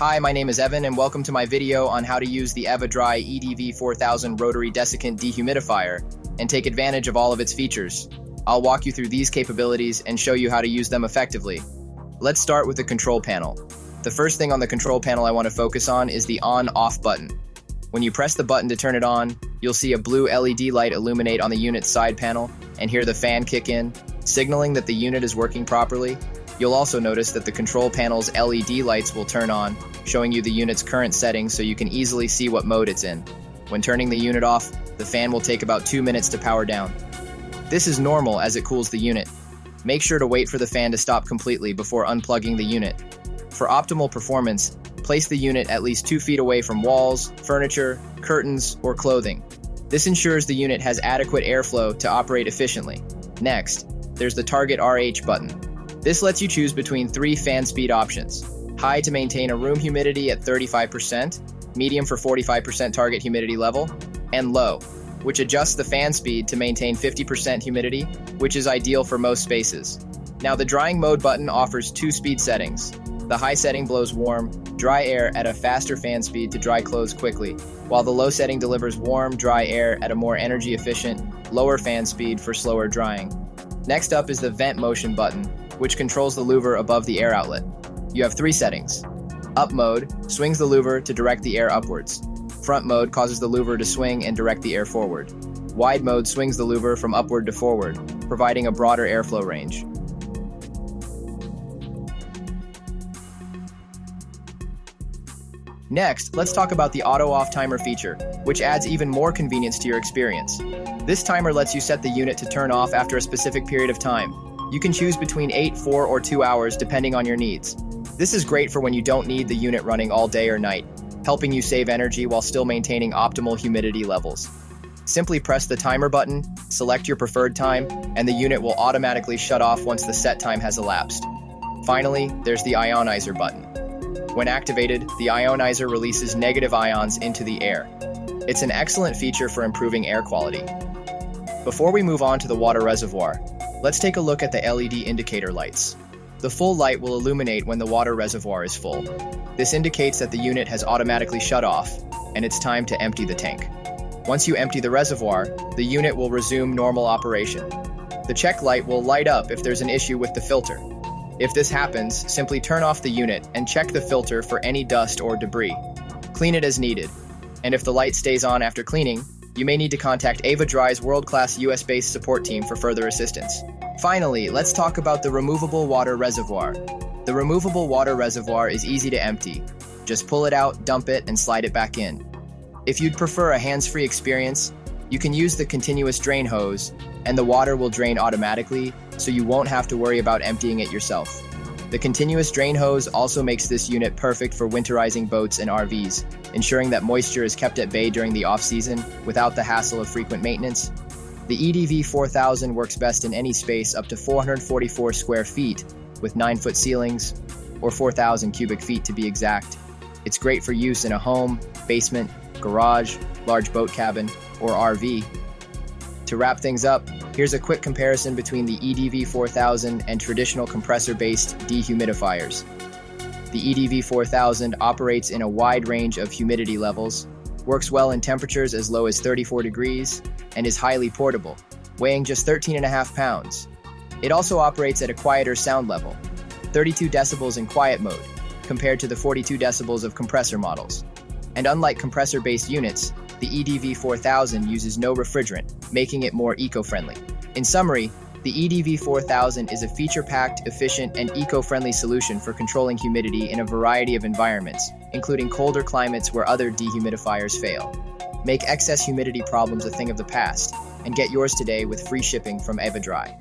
Hi, my name is Evan and welcome to my video on how to use the Eva-Dry EDV-4000 Rotary Desiccant Dehumidifier and take advantage of all of its features. I'll walk you through these capabilities and show you how to use them effectively. Let's start with the control panel. The first thing on the control panel I want to focus on is the on-off button. When you press the button to turn it on, you'll see a blue LED light illuminate on the unit's side panel and hear the fan kick in, signaling that the unit is working properly. You'll also notice that the control panel's LED lights will turn on, showing you the unit's current setting so you can easily see what mode it's in. When turning the unit off, the fan will take about 2 minutes to power down. This is normal as it cools the unit. Make sure to wait for the fan to stop completely before unplugging the unit. For optimal performance, place the unit at least 2 feet away from walls, furniture, curtains, or clothing. This ensures the unit has adequate airflow to operate efficiently. Next, there's the Target RH button. This lets you choose between 3 fan speed options: high to maintain a room humidity at 35%, medium for 45% target humidity level, and low, which adjusts the fan speed to maintain 50% humidity, which is ideal for most spaces. Now, the drying mode button offers 2 speed settings. The high setting blows warm, dry air at a faster fan speed to dry clothes quickly, while the low setting delivers warm, dry air at a more energy-efficient, lower fan speed for slower drying. Next up is the vent motion button, which controls the louver above the air outlet. You have 3 settings. Up mode swings the louver to direct the air upwards. Front mode causes the louver to swing and direct the air forward. Wide mode swings the louver from upward to forward, providing a broader airflow range. Next, let's talk about the auto-off timer feature, which adds even more convenience to your experience. This timer lets you set the unit to turn off after a specific period of time. You can choose between 8, 4, or 2 hours depending on your needs. This is great for when you don't need the unit running all day or night, helping you save energy while still maintaining optimal humidity levels. Simply press the timer button, select your preferred time, and the unit will automatically shut off once the set time has elapsed. Finally, there's the ionizer button. When activated, the ionizer releases negative ions into the air. It's an excellent feature for improving air quality. Before we move on to the water reservoir, let's take a look at the LED indicator lights. The full light will illuminate when the water reservoir is full. This indicates that the unit has automatically shut off, and it's time to empty the tank. Once you empty the reservoir, the unit will resume normal operation. The check light will light up if there's an issue with the filter. If this happens, simply turn off the unit and check the filter for any dust or debris. Clean it as needed. And if the light stays on after cleaning, you may need to contact Eva-Dry's world-class US-based support team for further assistance. Finally, let's talk about the removable water reservoir. The removable water reservoir is easy to empty. Just pull it out, dump it, and slide it back in. If you'd prefer a hands-free experience, you can use the continuous drain hose, and the water will drain automatically, so you won't have to worry about emptying it yourself. The continuous drain hose also makes this unit perfect for winterizing boats and RVs, ensuring that moisture is kept at bay during the off-season without the hassle of frequent maintenance. The EDV-4000 works best in any space up to 444 square feet with 9-foot ceilings, or 4,000 cubic feet to be exact. It's great for use in a home, basement, garage, large boat cabin, or RV. To wrap things up, here's a quick comparison between the EDV-4000 and traditional compressor-based dehumidifiers. The EDV-4000 operates in a wide range of humidity levels, works well in temperatures as low as 34 degrees, and is highly portable, weighing just 13.5 pounds. It also operates at a quieter sound level, 32 decibels in quiet mode, compared to the 42 decibels of compressor models. And unlike compressor-based units, the EDV-4000 uses no refrigerant, making it more eco-friendly. In summary, the EDV-4000 is a feature-packed, efficient, and eco-friendly solution for controlling humidity in a variety of environments, including colder climates where other dehumidifiers fail. Make excess humidity problems a thing of the past, and get yours today with free shipping from Eva-Dry.